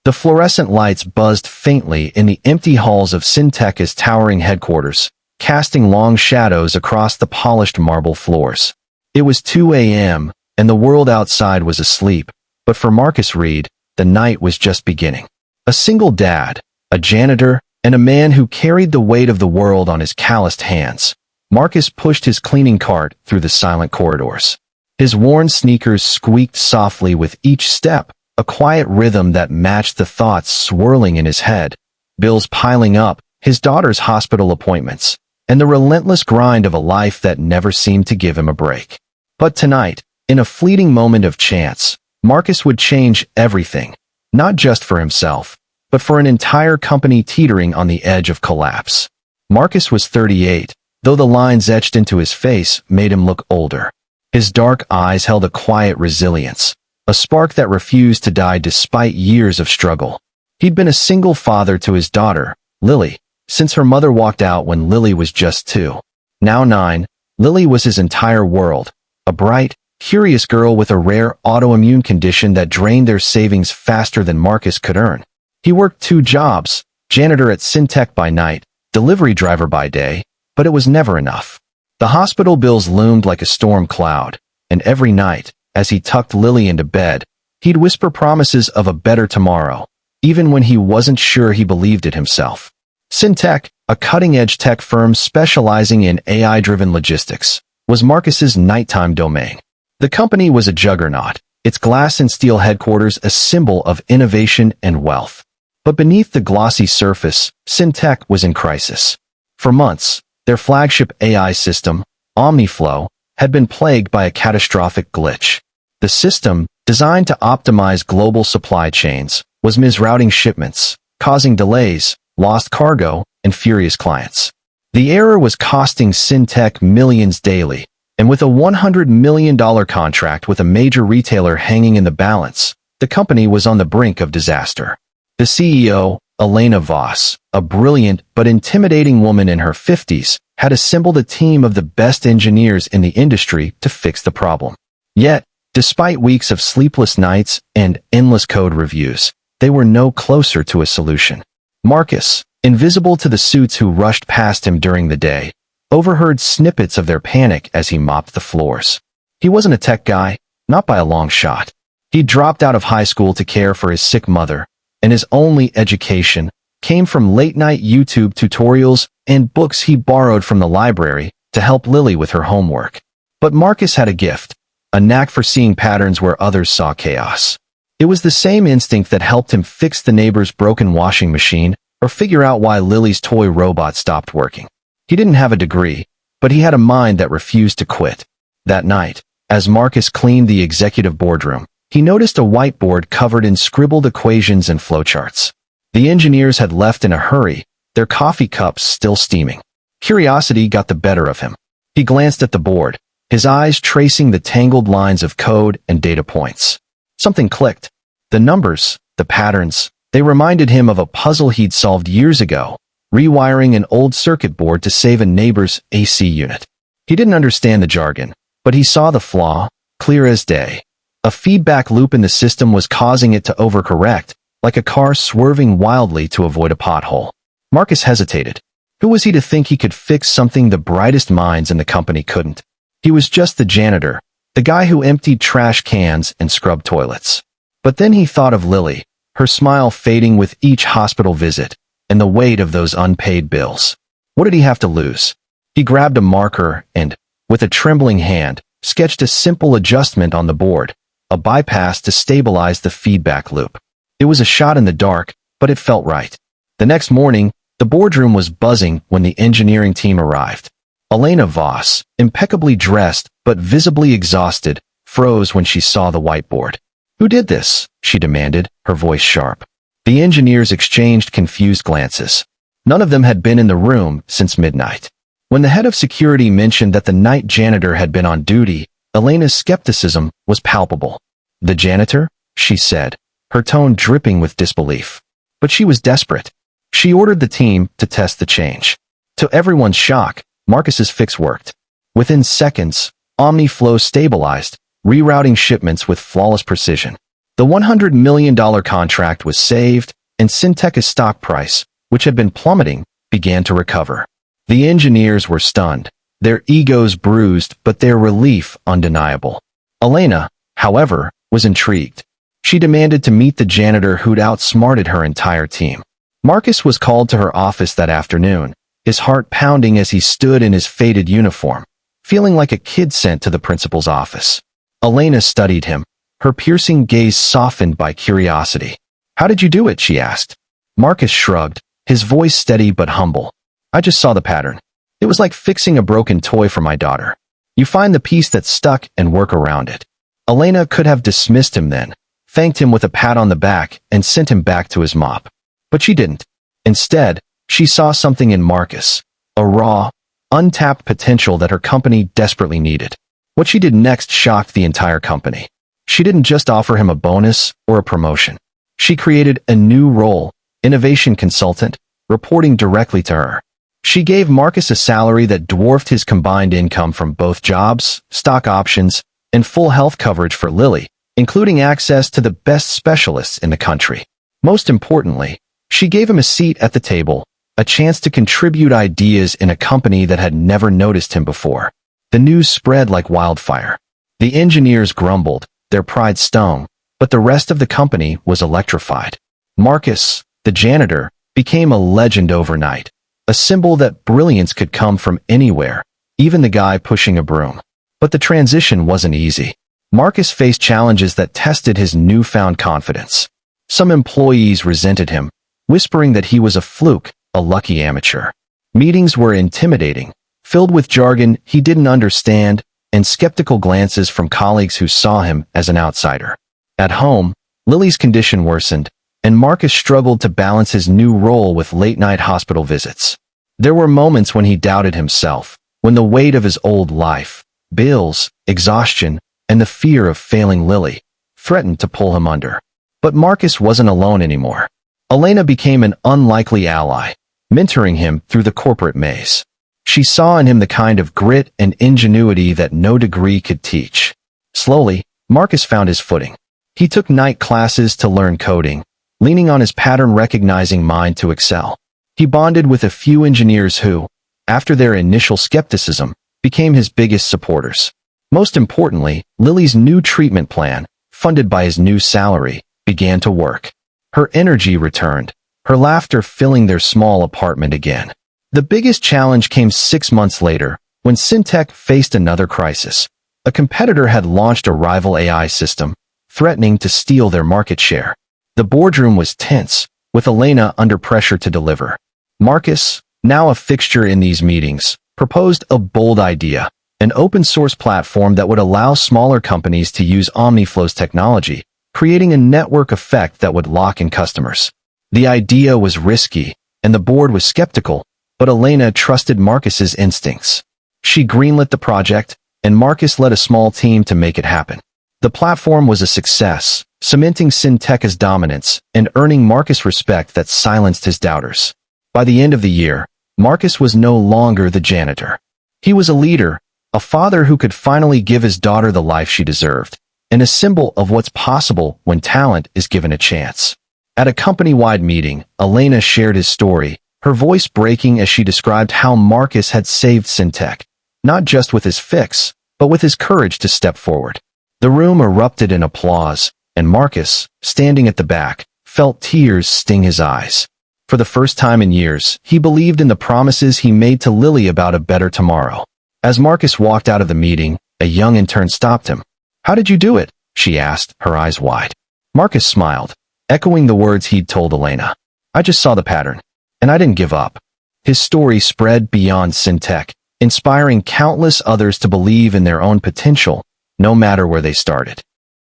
The fluorescent lights buzzed faintly in the empty halls of FlashThe's towering headquarters, casting long shadows across the polished marble floors. It was 2 a.m., and the world outside was asleep, but for Marcus Reed, the night was just beginning. A single dad, a janitor, and a man who carried the weight of the world on his calloused hands, Marcus pushed his cleaning cart through the silent corridors. His worn sneakers squeaked softly with each step, a quiet rhythm that matched the thoughts swirling in his head. Bills piling up, his daughter's hospital appointments, and the relentless grind of a life that never seemed to give him a break. But tonight, in a fleeting moment of chance, Marcus would change everything, not just for himself, but for an entire company teetering on the edge of collapse. Marcus was 38, though the lines etched into his face made him look older. His dark eyes held a quiet resilience, a spark that refused to die despite years of struggle. He'd been a single father to his daughter, Lily, since her mother walked out when Lily was just 2. Now 9, Lily was his entire world, a bright, curious girl with a rare autoimmune condition that drained their savings faster than Marcus could earn. He worked 2 jobs, janitor at FlashThe by night, delivery driver by day, but it was never enough. The hospital bills loomed like a storm cloud, and every night, as he tucked Lily into bed, he'd whisper promises of a better tomorrow, even when he wasn't sure he believed it himself. FlashThe, a cutting-edge tech firm specializing in AI-driven logistics, was Marcus's nighttime domain. The company was a juggernaut, its glass and steel headquarters a symbol of innovation and wealth. But beneath the glossy surface, FlashThe was in crisis. For months, their flagship AI system, OmniFlow, had been plagued by a catastrophic glitch. The system, designed to optimize global supply chains, was misrouting shipments, causing delays, lost cargo, and furious clients. The error was costing FlashThe millions daily, and with a $100 million contract with a major retailer hanging in the balance, the company was on the brink of disaster. The CEO, Elena Voss, a brilliant but intimidating woman in her 50s, had assembled a team of the best engineers in the industry to fix the problem. Yet, despite weeks of sleepless nights and endless code reviews, they were no closer to a solution. Marcus, invisible to the suits who rushed past him during the day, overheard snippets of their panic as he mopped the floors. He wasn't a tech guy, not by a long shot. He dropped out of high school to care for his sick mother, and his only education came from late-night YouTube tutorials and books he borrowed from the library to help Lily with her homework. But Marcus had a gift, a knack for seeing patterns where others saw chaos. It was the same instinct that helped him fix the neighbor's broken washing machine or figure out why Lily's toy robot stopped working. He didn't have a degree, but he had a mind that refused to quit. That night, as Marcus cleaned the executive boardroom, he noticed a whiteboard covered in scribbled equations and flowcharts. The engineers had left in a hurry, their coffee cups still steaming. Curiosity got the better of him. He glanced at the board, his eyes tracing the tangled lines of code and data points. Something clicked. The numbers, the patterns, they reminded him of a puzzle he'd solved years ago, rewiring an old circuit board to save a neighbor's AC unit. He didn't understand the jargon, but he saw the flaw, clear as day. A feedback loop in the system was causing it to overcorrect, like a car swerving wildly to avoid a pothole. Marcus hesitated. Who was he to think he could fix something the brightest minds in the company couldn't? He was just the janitor, the guy who emptied trash cans and scrubbed toilets. But then he thought of Lily, her smile fading with each hospital visit, and the weight of those unpaid bills. What did he have to lose? He grabbed a marker and, with a trembling hand, sketched a simple adjustment on the board, a bypass to stabilize the feedback loop. It was a shot in the dark, but it felt right. The next morning, the boardroom was buzzing when the engineering team arrived. Elena Voss, impeccably dressed but visibly exhausted, froze when she saw the whiteboard. "Who did this?" she demanded, her voice sharp. The engineers exchanged confused glances. None of them had been in the room since midnight. When the head of security mentioned that the night janitor had been on duty, Elena's skepticism was palpable. "The janitor?" she said, her tone dripping with disbelief. But she was desperate. She ordered the team to test the change. To everyone's shock, Marcus's fix worked. Within seconds, OmniFlow stabilized, rerouting shipments with flawless precision. The $100 million contract was saved, and Syntech's stock price, which had been plummeting, began to recover. The engineers were stunned, their egos bruised, but their relief undeniable. Elena, however, was intrigued. She demanded to meet the janitor who'd outsmarted her entire team. Marcus was called to her office that afternoon, his heart pounding as he stood in his faded uniform, feeling like a kid sent to the principal's office. Elena studied him, her piercing gaze softened by curiosity. "How did you do it?" she asked. Marcus shrugged, his voice steady but humble. "I just saw the pattern. It was like fixing a broken toy for my daughter. You find the piece that's stuck and work around it." Elena could have dismissed him then, thanked him with a pat on the back, and sent him back to his mop. But she didn't. Instead, she saw something in Marcus, a raw, untapped potential that her company desperately needed. What she did next shocked the entire company. She didn't just offer him a bonus or a promotion. She created a new role, innovation consultant, reporting directly to her. She gave Marcus a salary that dwarfed his combined income from both jobs, stock options, and full health coverage for Lily, including access to the best specialists in the country. Most importantly, she gave him a seat at the table, a chance to contribute ideas in a company that had never noticed him before. The news spread like wildfire. The engineers grumbled, their pride stung, but the rest of the company was electrified. Marcus, the janitor, became a legend overnight, a symbol that brilliance could come from anywhere, even the guy pushing a broom. But the transition wasn't easy. Marcus faced challenges that tested his newfound confidence. Some employees resented him, whispering that he was a fluke, a lucky amateur. Meetings were intimidating, filled with jargon he didn't understand, and skeptical glances from colleagues who saw him as an outsider. At home, Lily's condition worsened, and Marcus struggled to balance his new role with late-night hospital visits. There were moments when he doubted himself, when the weight of his old life, bills, exhaustion, and the fear of failing Lily threatened to pull him under. But Marcus wasn't alone anymore. Elena became an unlikely ally, mentoring him through the corporate maze. She saw in him the kind of grit and ingenuity that no degree could teach. Slowly, Marcus found his footing. He took night classes to learn coding, leaning on his pattern-recognizing mind to excel. He bonded with a few engineers who, after their initial skepticism, became his biggest supporters. Most importantly, Lily's new treatment plan, funded by his new salary, began to work. Her energy returned, her laughter filling their small apartment again. The biggest challenge came 6 months later, when Syntech faced another crisis. A competitor had launched a rival AI system, threatening to steal their market share. The boardroom was tense, with Elena under pressure to deliver. Marcus, now a fixture in these meetings, proposed a bold idea, an open-source platform that would allow smaller companies to use OmniFlow's technology, creating a network effect that would lock in customers. The idea was risky, and the board was skeptical, but Elena trusted Marcus's instincts. She greenlit the project, and Marcus led a small team to make it happen. The platform was a success, cementing Syntech's dominance and earning Marcus respect that silenced his doubters. By the end of the year, Marcus was no longer the janitor. He was a leader, a father who could finally give his daughter the life she deserved, and a symbol of what's possible when talent is given a chance. At a company-wide meeting, Elena shared his story, her voice breaking as she described how Marcus had saved Syntech, not just with his fix, but with his courage to step forward. The room erupted in applause, and Marcus, standing at the back, felt tears sting his eyes. For the first time in years, he believed in the promises he made to Lily about a better tomorrow. As Marcus walked out of the meeting, a young intern stopped him. "How did you do it?" she asked, her eyes wide. Marcus smiled, echoing the words he'd told Elena. "I just saw the pattern, and I didn't give up." His story spread beyond Syntech, inspiring countless others to believe in their own potential, no matter where they started.